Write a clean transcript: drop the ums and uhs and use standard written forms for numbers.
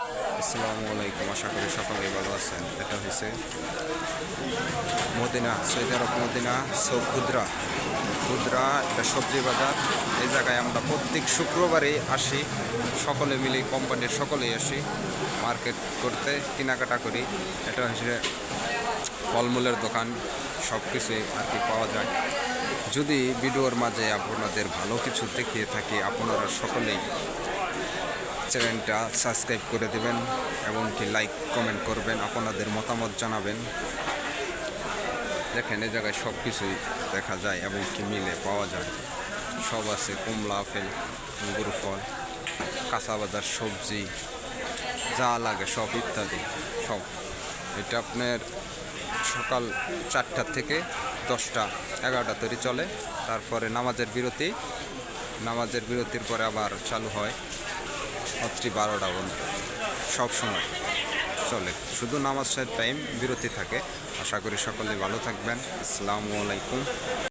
আসসালামু আলাইকুম, আশা করি সকলেই ভালো আছেন। এটা হচ্ছে মদিনা, সৌদি আরব মদিনা সৌ ক্ষুদ্রা একটা সবজি বাজার। এই জায়গায় আমরা প্রত্যেক শুক্রবারেই আসি, সকলে মিলে কোম্পানির সকলেই আসি মার্কেট করতে, কেনাকাটা করি। এটা হচ্ছে ফলমূলের দোকান, সব কিছুই আর কি পাওয়া যায়। যদি ভিডিওর মাঝে আপনাদের ভালো কিছু দেখিয়ে থাকি, আপনারা সকলেই চ্যানেলটা সাবস্ক্রাইব করে দেবেন এবং কি লাইক কমেন্ট করবেন, আপনাদের মতামত জানাবেন। দেখেন এই জায়গায় সব কিছুই দেখা যায় এবং কি মিলে পাওয়া যায়, সব আছে। কমলা, আপেল, আঙ্গুর ফল, কাঁচা বাজার, সবজি যা লাগে সব ইত্যাদি সব। এটা আপনার সকাল 4টা থেকে 10টা 11টা তৈরি চলে। তারপরে নামাজের বিরতির পরে আবার চালু হয় রাত্রি 12টা পর্যন্ত। সব সময় চলে, শুধু নামাজের টাইম বিরতি থাকে। আশা করি সকলে ভালো থাকবেন। আসসালামু আলাইকুম।